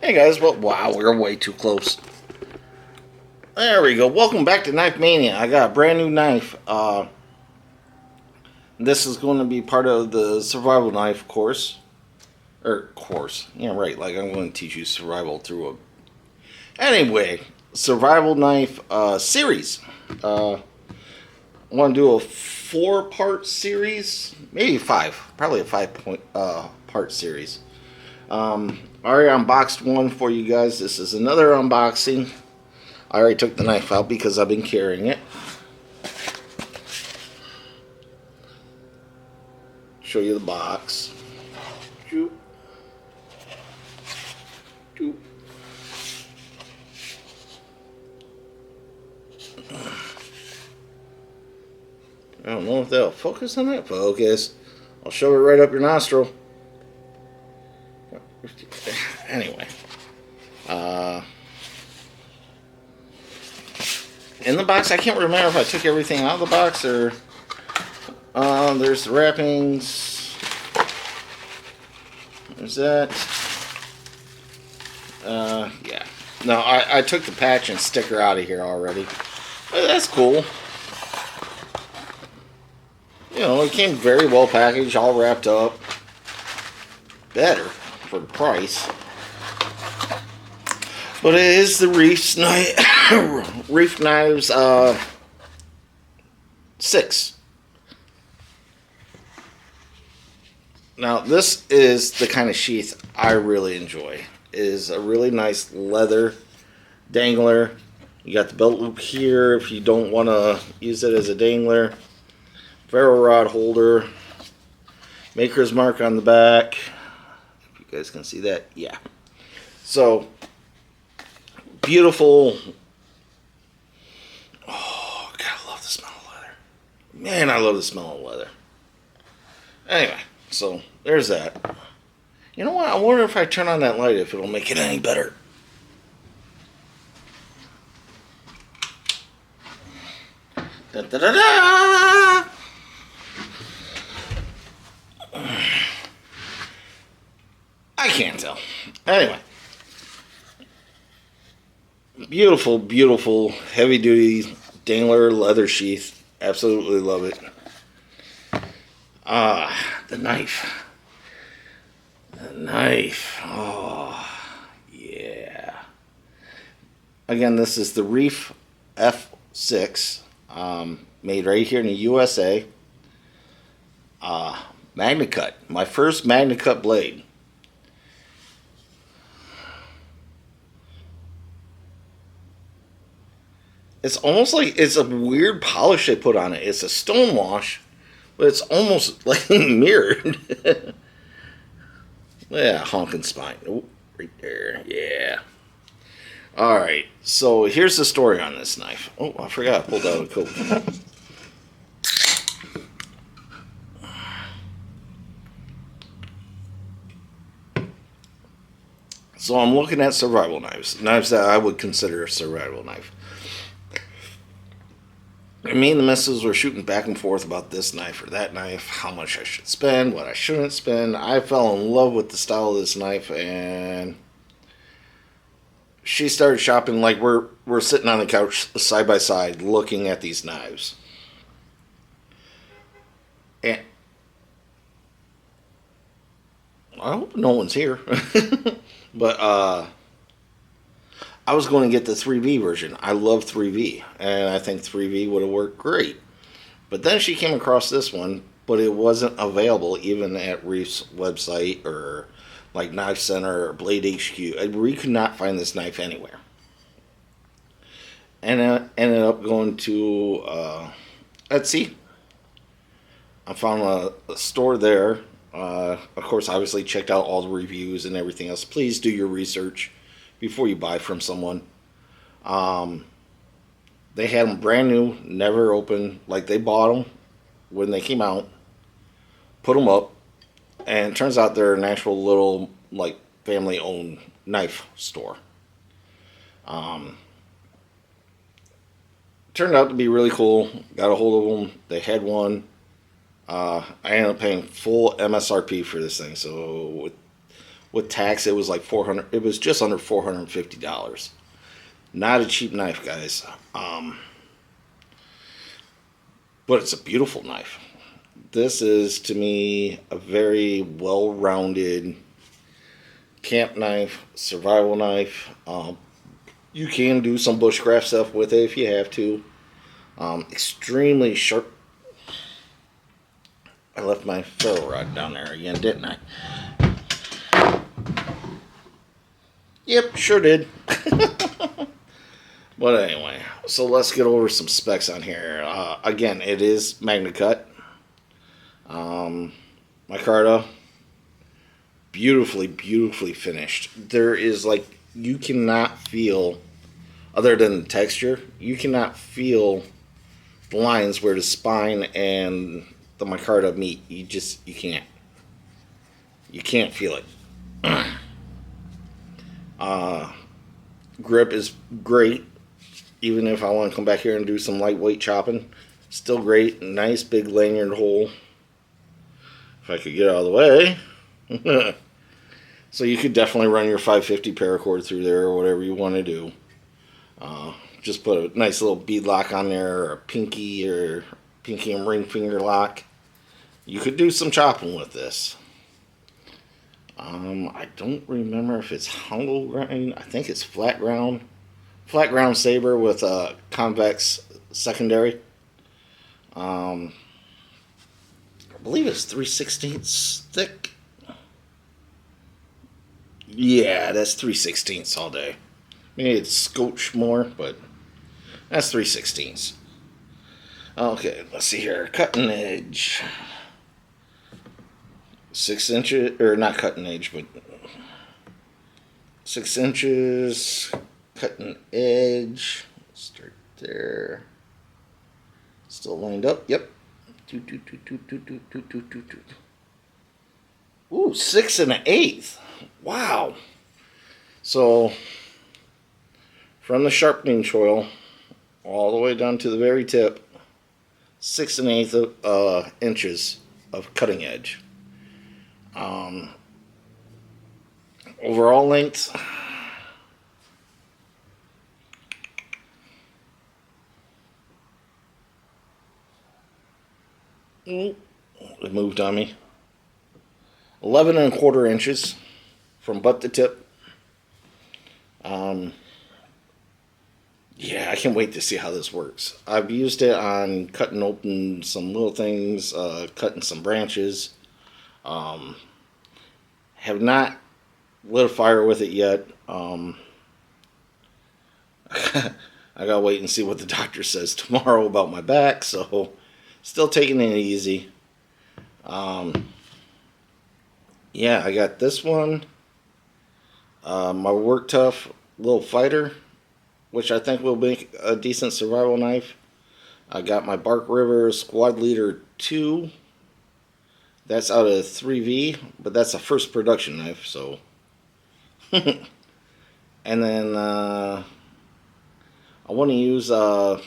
Hey guys, well, wow, we're way too close. There we go. Welcome back to Knife Mania. I got a brand new knife. This is going to be part of the survival knife course. Yeah, right. Like I'm going to teach you survival through a... Anyway, survival knife series. I want to do a 4-part series. Maybe 5. Probably a 5-part series. I already unboxed one for you guys. This is another unboxing. I already took the knife out because I've been carrying it. Show you the box. Shoot. Shoot. I don't know if that'll focus on that. Focus. I'll shove it right up your nostril. Anyway. In the box, I can't remember if I took everything out of the box or... there's the wrappings. There's that. Yeah. No, I took the patch and sticker out of here already. But that's cool. You know, it came very well packaged, all wrapped up. Better for the price. But it is the Reiff Knives 6. Now, this is the kind of sheath I really enjoy. It is a really nice leather dangler. You got the belt loop here if you don't want to use it as a dangler. Ferro rod holder. Maker's mark on the back. If you guys can see that, yeah. So, beautiful. Oh, God, I love the smell of leather. Man, I love the smell of leather. Anyway. So, there's that. You know what? I wonder if I turn on that light if it'll make it any better. Da, da, da, da. I can't tell. Anyway. Beautiful, beautiful, heavy-duty dangler leather sheath. Absolutely love it. The knife. The knife. Oh, yeah. Again, this is the Reiff F6. Made right here in the USA. Magna Cut. My first Magna Cut blade. It's almost like it's a weird polish they put on it. It's a stone wash. But it's almost like mirrored. Yeah, honking spine. Oh, right there. Yeah. Alright, so here's the story on this knife. Oh, I forgot I pulled out a Coke. So I'm looking at survival knives. Knives that I would consider a survival knife. Me and the missus were shooting back and forth about this knife or that knife, how much I should spend, what I shouldn't spend. I fell in love with the style of this knife, and she started shopping. Like we're sitting on the couch side by side looking at these knives. And I hope no one's here. But I was going to get the 3V version. I love 3V, and I think 3V would have worked great. But then she came across this one, but it wasn't available even at Reiff's website or like Knife Center or Blade HQ. We could not find this knife anywhere. And I ended up going to Etsy. I found a store there. Of course, obviously checked out all the reviews and everything else. Please do your research before you buy from someone. They had them brand new, never opened. Like they bought them when they came out, put them up, and it turns out they're an actual little like family-owned knife store. Turned out to be really cool. Got a hold of them. They had one. I ended up paying full MSRP for this thing. So with tax, it was like 400. It was just under $450. Not a cheap knife, guys. But it's a beautiful knife. This is, to me, a very well-rounded camp knife, survival knife. You can do some bushcraft stuff with it if you have to. Extremely sharp. I left my ferro rod down there again, didn't I? Yep, sure did. But anyway, so let's get over some specs on here. Again, it is Magna Cut. Micarta, beautifully, beautifully finished. There is like, you cannot feel, other than the texture, you cannot feel the lines where the spine and the micarta meet. You can't. You can't feel it. Grip is great. Even if I want to come back here and do some lightweight chopping, still great. Nice big lanyard hole. If I could get out of the way. So you could definitely run your 550 paracord through there or whatever you want to do. Just put a nice little bead lock on there, or a pinky and ring finger lock. You could do some chopping with this. I don't remember if it's hollow grind. I think it's flat ground saber with a convex secondary. I believe it's 3/16 thick. Yeah, that's 3/16 all day. Maybe it's scotch more, but that's 3/16. Okay, let's see here. Cutting edge. 6 inches, or not cutting edge, but 6 inches. Cutting edge. Start there. Still lined up. Yep. Ooh, 6 1/8. Wow. So from the sharpening choil all the way down to the very tip, 6 1/8 inches of cutting edge. Overall length, it moved on me. 11 1/4 inches from butt to tip. Yeah, I can't wait to see how this works. I've used it on cutting open some little things, cutting some branches. Have not lit a fire with it yet. I gotta wait and see what the doctor says tomorrow about my back, so still taking it easy. Yeah, I got this one. My Work Tough little fighter, which I think will make a decent survival knife. I got my Bark River Squad Leader 2. That's out of 3V, but that's a first production knife, so. And then I want to use the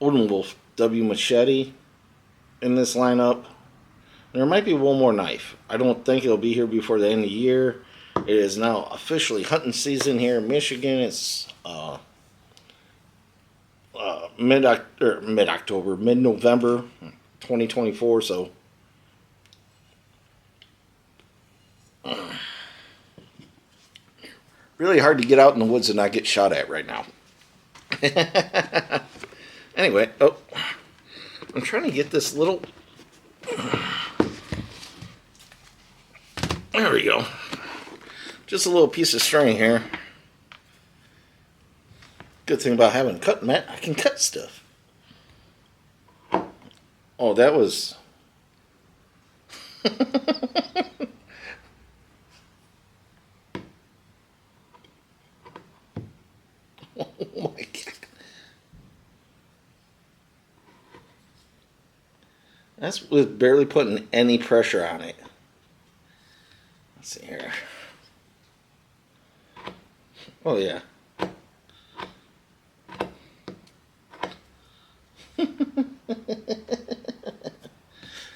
Odin Wolf W Machete in this lineup. There might be one more knife. I don't think it'll be here before the end of the year. It is now officially hunting season here in Michigan. It's mid-October, mid-November 2024, so really hard to get out in the woods and not get shot at right now. Anyway, I'm trying to get this little... There we go. Just a little piece of string here. Good thing about having a cutting mat, I can cut stuff. Oh, that was... Oh my God. That's with barely putting any pressure on it. Let's see here. Oh yeah.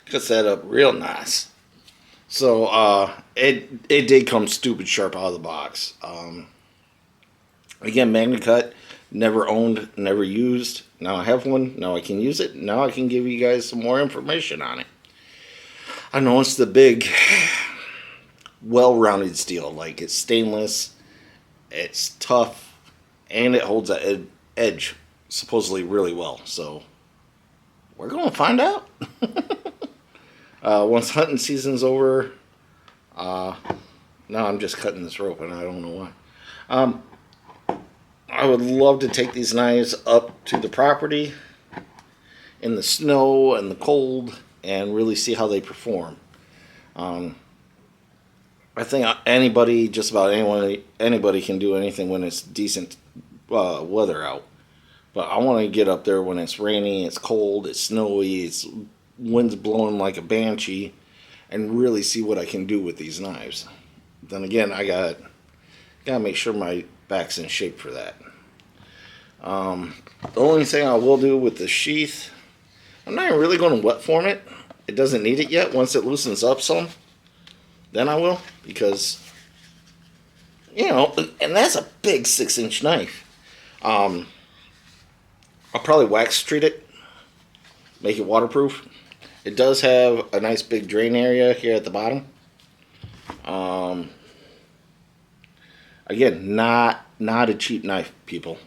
Cuts that up real nice. So it did come stupid sharp out of the box. Again, Magna Cut, never owned, never used. Now I have one. Now I can use it. Now I can give you guys some more information on it. I know it's the big, well-rounded steel. Like, it's stainless, it's tough, and it holds that edge supposedly really well. So we're going to find out. Once hunting season's over, now I'm just cutting this rope and I don't know why. I would love to take these knives up to the property in the snow and the cold and really see how they perform. I think anybody, just about anybody can do anything when it's decent weather out. But I want to get up there when it's rainy, it's cold, it's snowy, it's wind's blowing like a banshee, and really see what I can do with these knives. Then again, I gotta make sure my back's in shape for that. The only thing I will do with the sheath, I'm not really going to wet form it. It doesn't need it yet. Once it loosens up some, then I will, because, you know, and that's a big 6-inch knife. I'll probably wax treat it, make it waterproof. It does have a nice big drain area here at the bottom. Again, not a cheap knife, people.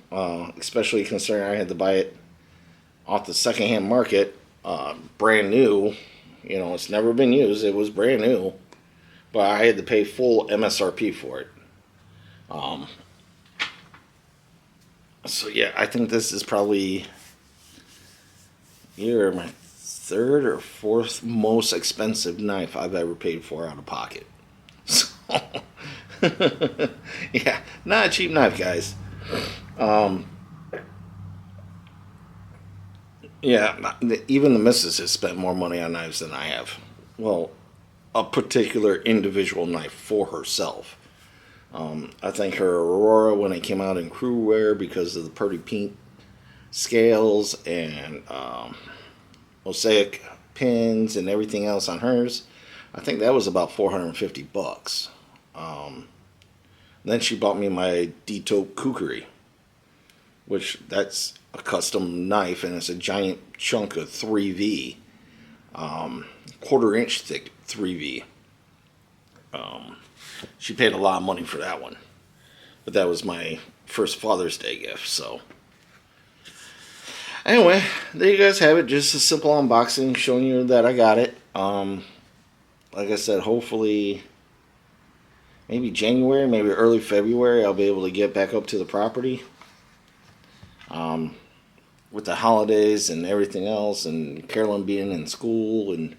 Especially considering I had to buy it off the secondhand market, brand new. You know, it's never been used. It was brand new, but I had to pay full MSRP for it. So yeah, I think this is probably either my third or fourth most expensive knife I've ever paid for out of pocket. So yeah, not a cheap knife, guys. Yeah, even the missus has spent more money on knives than I have. Well, a particular individual knife for herself. I think her Aurora, when it came out in crew wear, because of the pretty pink scales and mosaic pins and everything else on hers, I think that was about $450. Then she bought me my D-Tope Kukri, which that's a custom knife, and it's a giant chunk of 3V, quarter-inch thick 3V. She paid a lot of money for that one, but that was my first Father's Day gift. So anyway, there you guys have it. Just a simple unboxing showing you that I got it. Like I said, hopefully maybe January, maybe early February, I'll be able to get back up to the property. With the holidays and everything else, and Carolyn being in school, and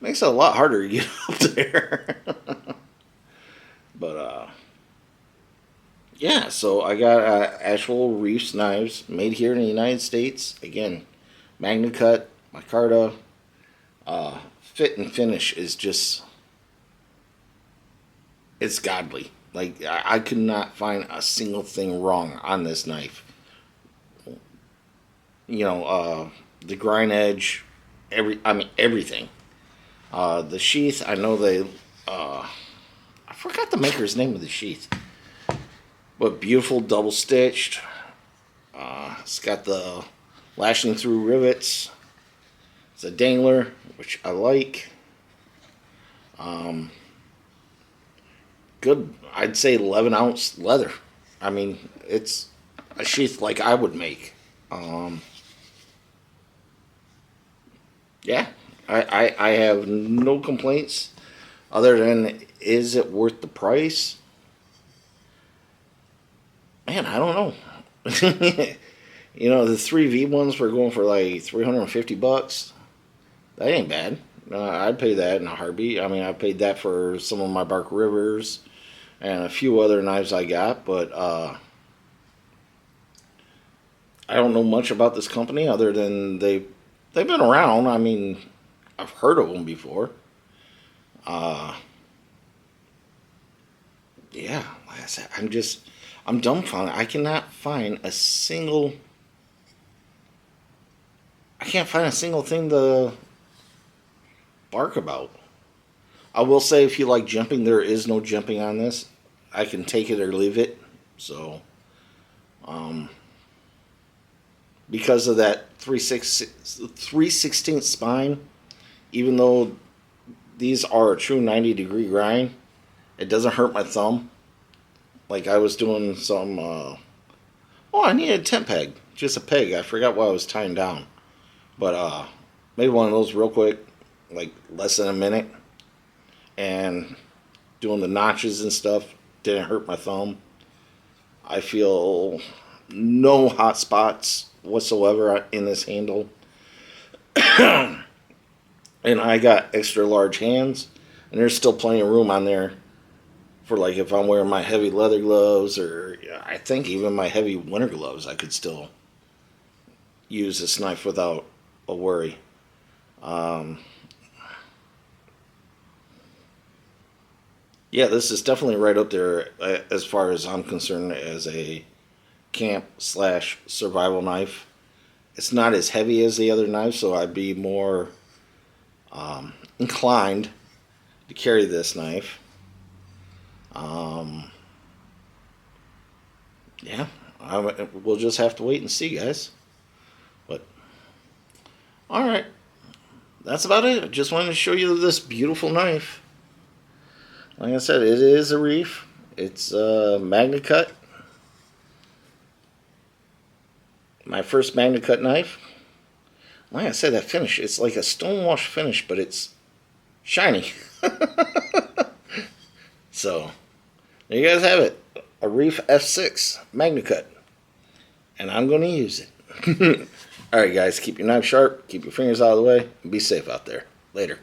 makes it a lot harder to get up there. But yeah, so I got actual Reiff knives made here in the United States. Again, Magna Cut, micarta. Fit and finish is just, it's godly. Like, I could not find a single thing wrong on this knife. You know, the grind edge, everything. The sheath, I know they, I forgot the maker's name of the sheath, but beautiful double stitched. It's got the lashing through rivets. It's a dangler, which I like. Good, I'd say 11-ounce leather. I mean, it's a sheath like I would make. Yeah, I have no complaints other than, is it worth the price? Man, I don't know. You know, the 3V ones were going for like $350. That ain't bad. I'd pay that in a heartbeat. I mean, I paid that for some of my Bark Rivers and a few other knives I got, but I don't know much about this company other than they've been around. I mean, I've heard of them before. Yeah, like I said, I'm dumbfounded. I can't find a single thing to bark about. I will say, if you like jimping, there is no jimping on this. I can take it or leave it. So, because of that 3/16 spine, even though these are a true 90-degree grind, it doesn't hurt my thumb. Like I was doing some, I needed a tent peg. Just a peg. I forgot what I was tying down. But made one of those real quick, like less than a minute. And doing the notches and stuff didn't hurt my thumb. I feel no hot spots whatsoever in this handle. And I got extra large hands, and there's still plenty of room on there for, like, if I'm wearing my heavy leather gloves, or I think even my heavy winter gloves, I could still use this knife without a worry. Yeah, this is definitely right up there as far as I'm concerned as a camp/survival knife. It's not as heavy as the other knives, so I'd be more inclined to carry this knife. Yeah, we'll just have to wait and see, guys. But all right, that's about it. I just wanted to show you this beautiful knife. Like I said, it is a Reiff. It's a Magna Cut. My first Magna Cut knife. Like I said, that finish, it's like a stonewash finish, but it's shiny. So, there you guys have it. A Reiff F6 Magna Cut. And I'm going to use it. Alright guys, keep your knife sharp, keep your fingers out of the way, and be safe out there. Later.